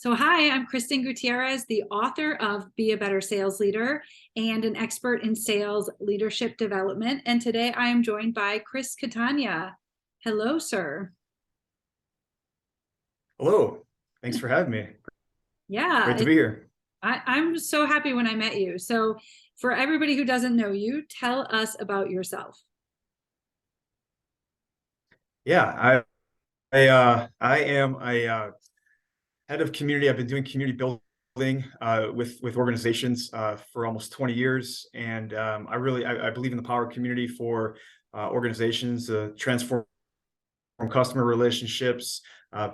So, hi, I'm Kristen Gutierrez, the author of Be a Better Sales Leader and an expert in sales leadership development. And today I am joined by Chris Catania. Hello, sir. Hello. Thanks for having me. Yeah, Great to be here. I'm so happy when I met you. So, for everybody who doesn't know you, tell us about yourself. Yeah, I am a head of community. I've been doing community building with organizations for almost 20 years, and I believe in the power of community for organizations to transform customer relationships,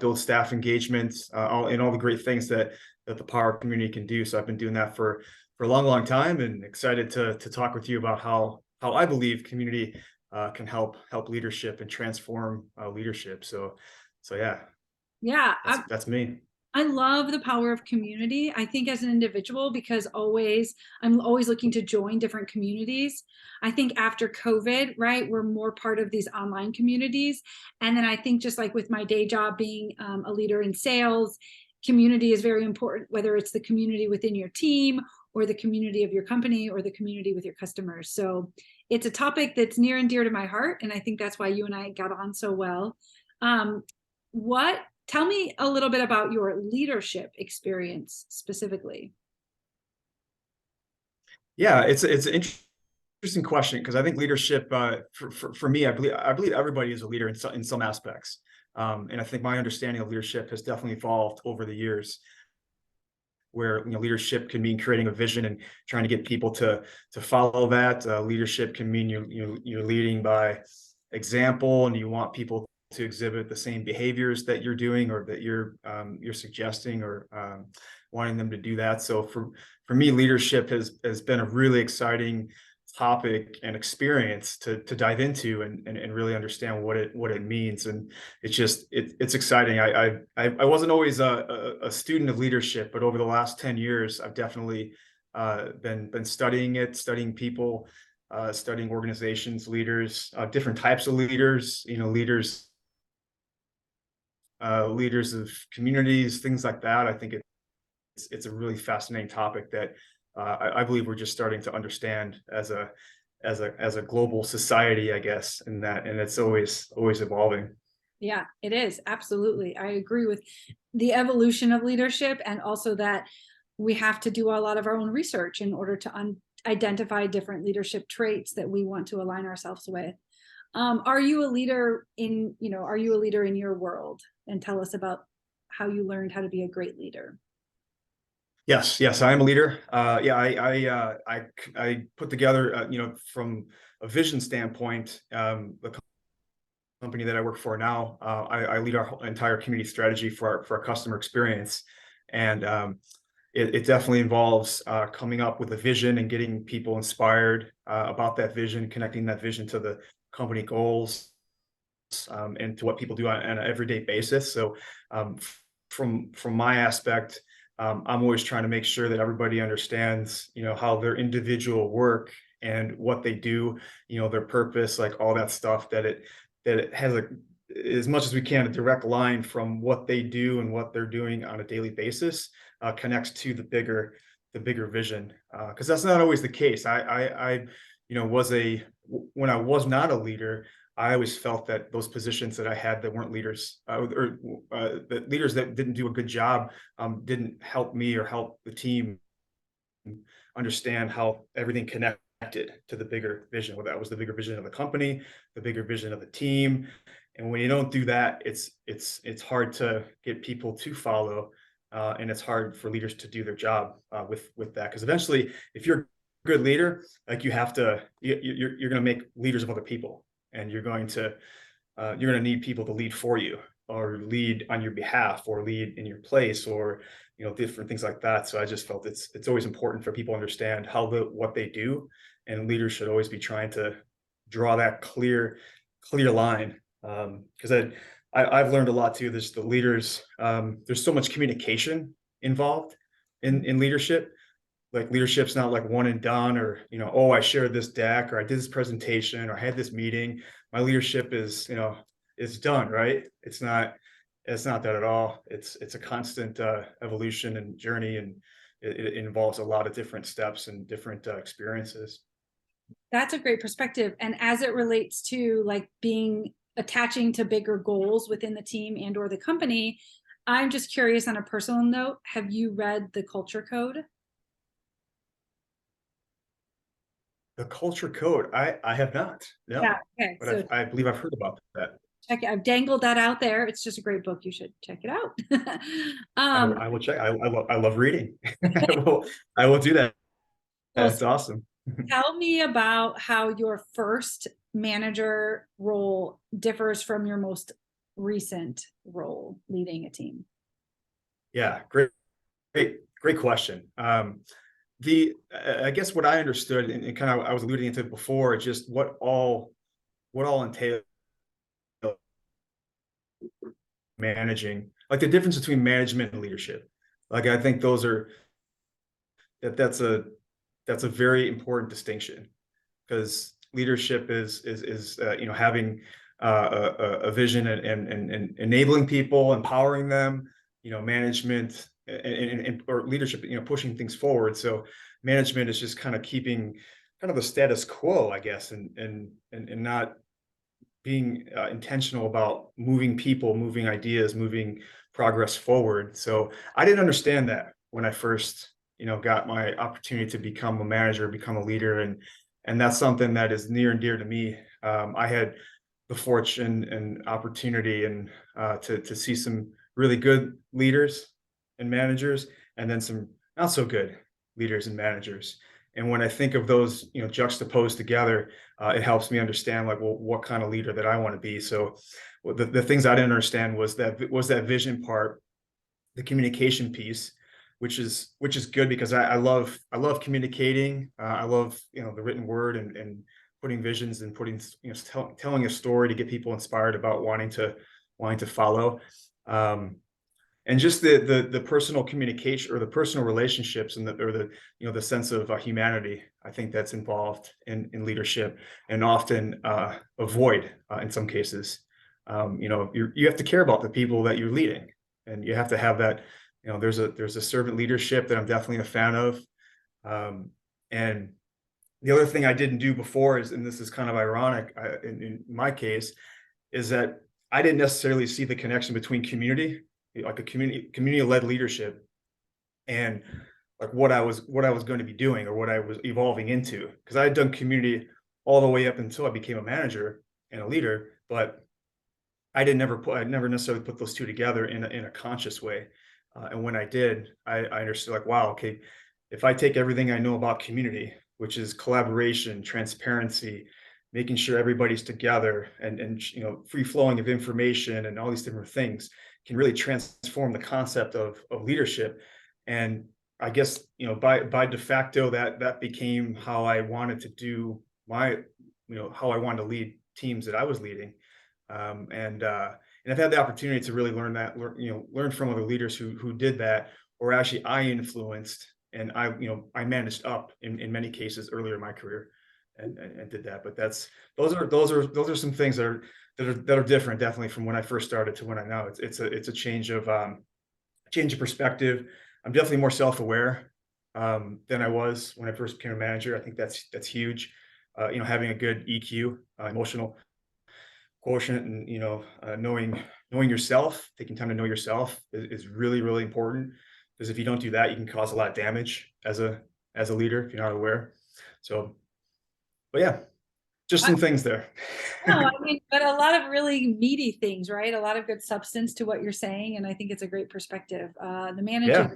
build staff engagement, all the great things that the power of community can do. So I've been doing that for a long time, and excited to talk with you about how I believe community can help leadership and transform leadership. So yeah, Yeah, that's me. I love the power of community. I think as an individual, because I'm always looking to join different communities. I think after COVID, right, we're more part of these online communities. And then I think just like with my day job being a leader in sales, community is very important, whether it's the community within your team or the community of your company or the community with your customers. So it's a topic that's near and dear to my heart. And I think that's why you and I got on so well. What Tell me a little bit about your leadership experience specifically. Yeah, it's an interesting question, because I think leadership for me, I believe everybody is a leader in some aspects. And I think my understanding of leadership has definitely evolved over the years, where leadership can mean creating a vision and trying to get people to follow that. Leadership can mean you're leading by example, and you want people to exhibit the same behaviors that you're doing, or that you're suggesting, or wanting them to do that. So for me, leadership has been a really exciting topic and experience to dive into, and really understand what it means. And it's exciting. I wasn't always a student of leadership, but over the last 10 years I've definitely been studying people, studying organizations, leaders, different types of leaders, leaders of communities, things like that. I think it's a really fascinating topic that I believe we're just starting to understand as a global society, I guess, and it's always evolving. Yeah, it is. Absolutely. I agree with the evolution of leadership, and also that we have to do a lot of our own research in order to identify different leadership traits that we want to align ourselves with. Are you a leader are you a leader in your world? And tell us about how you learned how to be a great leader. Yes, I am a leader. Yeah, I put together, from a vision standpoint, the company that I work for now, I lead our entire community strategy for our customer experience, and it definitely involves coming up with a vision and getting people inspired about that vision, connecting that vision to the company goals, and to what people do on an everyday basis. So, from my aspect, I'm always trying to make sure that everybody understands, how their individual work and what they do, their purpose, like all that stuff, that it has as much as we can, a direct line from what they do and what they're doing on a daily basis, connects to the bigger vision. Because that's not always the case. When I was not a leader, I always felt that those positions that I had that weren't leaders, or that leaders that didn't do a good job, didn't help me or help the team understand how everything connected to the bigger vision. Whether that was the bigger vision of the company, the bigger vision of the team. And when you don't do that, it's hard to get people to follow, and it's hard for leaders to do their job with that. Because eventually, if you're a good leader, like you're going to make leaders of other people, and you're going to need people to lead for you, or lead on your behalf, or lead in your place, or different things like that. So I just felt it's always important for people to understand what they do, and leaders should always be trying to draw that clear line. Because I've learned a lot too. There's the leaders. There's so much communication involved in leadership. Like, leadership's not like one and done, or oh, I shared this deck, or I did this presentation, or I had this meeting. My leadership is done, right? It's not It's not that at all. It's a constant evolution and journey, and it involves a lot of different steps and different experiences. That's a great perspective. And as it relates to like being attaching to bigger goals within the team and or the company, I'm just curious on a personal note, have you read the culture code? The culture code, I have not, Yeah. no, Okay. but So I believe I've heard about that. check it. I've dangled that out there. It's just a great book. You should check it out. I will check. I love reading. I will do that. Well, That's awesome. tell me about how your first manager role differs from your most recent role leading a team. Yeah, great question. The I guess what I understood, and kind of I was alluding to it before, just what all entails managing, like the difference between management and leadership. Like I think those are that's a very important distinction, because leadership is having a vision, and enabling people, empowering them. Management or leadership, pushing things forward. So management is just kind of keeping kind of the status quo, I guess, and not being intentional about moving people, moving ideas, moving progress forward. So I didn't understand that when I first, got my opportunity to become a manager, become a leader, and that's something that is near and dear to me. I had the fortune and opportunity and to see some really good leaders and managers, and then some not so good leaders and managers. And when I think of those, juxtaposed together, it helps me understand, like, well, what kind of leader that I want to be. So the things I didn't understand was that vision part, the communication piece, which is good, because I love communicating. I love, the written word, and putting visions, and putting, telling a story to get people inspired about wanting to follow. Um, and just the personal communication, or the personal relationships, and the sense of humanity, I think that's involved in leadership, and often avoid in some cases. You have to care about the people that you're leading, and you have to have that. There's a servant leadership that I'm definitely a fan of. And the other thing I didn't do before is, and this is kind of ironic, in my case, is that I didn't necessarily see the connection between community, like a community-led leadership, and like what I was going to be doing, or what I was evolving into. Because I had done community all the way up until I became a manager and a leader, but I never necessarily put those two together in a conscious way. And when I did, I understood, like, wow, okay, if I take everything I know about community, which is collaboration, transparency, making sure everybody's together, and free flowing of information, and all these different things, can really transform the concept of leadership. And I guess, by de facto, that became how I wanted to do how I wanted to lead teams that I was leading. And I've had the opportunity to really learn from other leaders who did that, or actually I influenced, and I managed up in many cases earlier in my career, and did that. But those are some things that are different, definitely, from when I first started to when I now. It's a change of perspective. I'm definitely more self-aware than I was when I first became a manager. I think that's huge. Having a good EQ, emotional quotient, and knowing yourself, taking time to know yourself is really, really important, because if you don't do that, you can cause a lot of damage as a leader if you're not aware. So, but yeah, just some things there. No, I mean, but a lot of really meaty things, right? A lot of good substance to what you're saying, and I think it's a great perspective. The managing Yeah.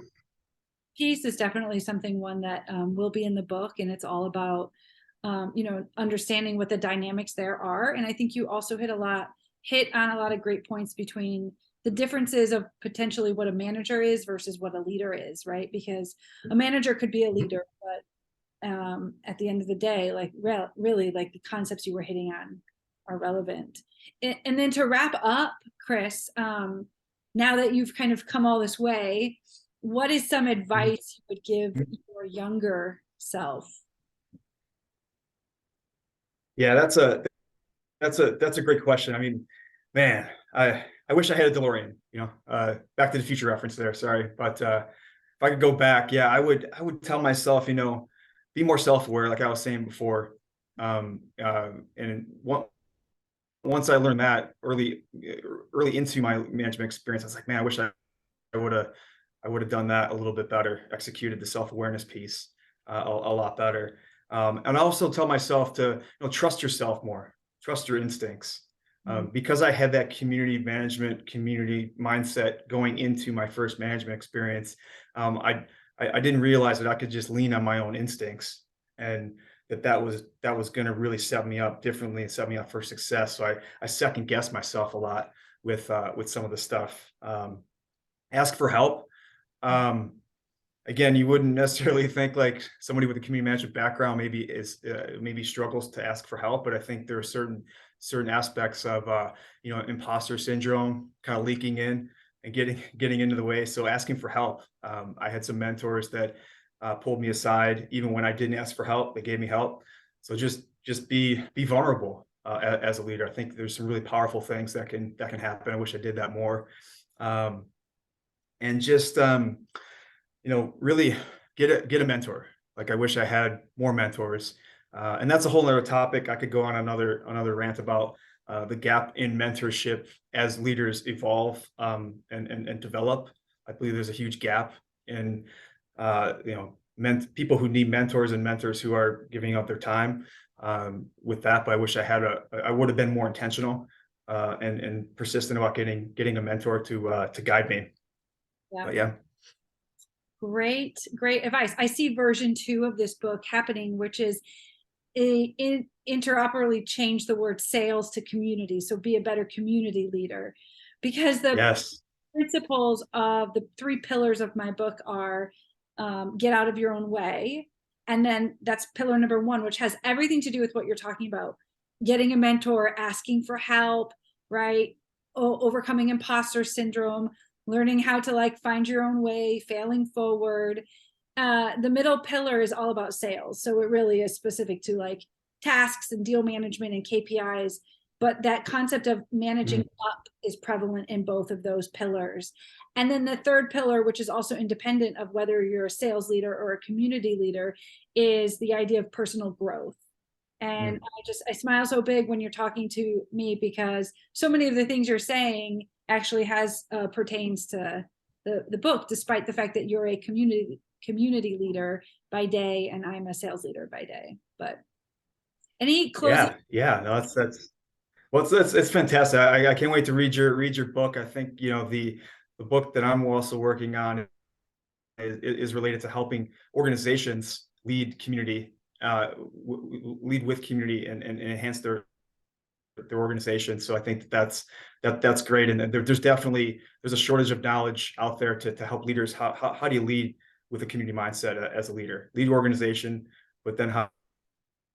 piece is definitely one that will be in the book, and it's all about understanding what the dynamics there are. And I think you also hit on a lot of great points between the differences of potentially what a manager is versus what a leader is, right? Because a manager could be a Mhm. leader, but at the end of the day, like really, like the concepts you were hitting on are relevant. And then to wrap up, Chris, now that you've kind of come all this way, what is some advice you would give your younger self? Yeah, that's a great question. I mean, man, I wish I had a DeLorean, Back to the Future reference there, sorry. But if I could go back, yeah, I would tell myself, be more self-aware, like I was saying before. And once I learned that early into my management experience, I was like, man, I wish I would have done that a little bit better, executed the self-awareness piece a lot better. And I also tell myself to trust yourself more, trust your instincts. Mm. Because I had that community mindset going into my first management experience, I didn't realize that I could just lean on my own instincts, and that was going to really set me up differently and set me up for success. So I second guessed myself a lot with some of the stuff. Ask for help. Um, Again, you wouldn't necessarily think like somebody with a community management background maybe struggles to ask for help, but I think there are certain aspects of imposter syndrome kind of leaking in and getting into the way. So asking for help. I had some mentors that pulled me aside even when I didn't ask for help. They gave me help. So just be vulnerable as a leader. I think there's some really powerful things that can happen. I wish I did that more. Um, and just really get a mentor. Like I wish I had more mentors, and that's a whole other topic. I could go on another rant about the gap in mentorship as leaders evolve and develop. I believe there's a huge gap in people who need mentors and mentors who are giving up their time with that. But I wish I would have been more intentional and persistent about getting a mentor to guide me. Yeah. But yeah. Great advice. I see version 2 of this book happening, which is interoperally change the word sales to community. So be a better community leader, because the Yes. principles of the 3 pillars of my book are get out of your own way. And then that's pillar number 1, which has everything to do with what you're talking about. Getting a mentor, asking for help, right? Overcoming imposter syndrome, learning how to like find your own way, failing forward. The middle pillar is all about sales. So it really is specific to like tasks and deal management and KPIs. But that concept of managing up is prevalent in both of those pillars. And then the third pillar, which is also independent of whether you're a sales leader or a community leader, is the idea of personal growth. And Mm. I smile so big when you're talking to me, because so many of the things you're saying actually has pertains to the book, despite the fact that you're a community leader by day and I'm a sales leader by day. But any closing? Yeah. No, that's well, it's fantastic. I can't wait to read your book. I think the book that I'm also working on is related to helping organizations lead with community and enhance their organization. So I think that's great. And there's a shortage of knowledge out there to help leaders. How do you lead with a community mindset as a leader? Lead organization, but then how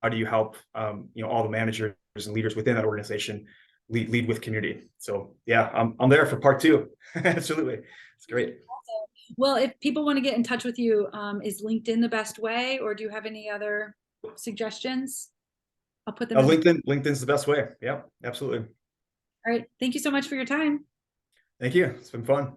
do you help all the managers and leaders within that organization lead with community? So yeah, I'm there for part 2. Absolutely, it's great. Well, if people want to get in touch with you, is LinkedIn the best way, or do you have any other suggestions? I'll put them in. LinkedIn's the best way. Yeah, absolutely. All right. Thank you so much for your time. Thank you. It's been fun.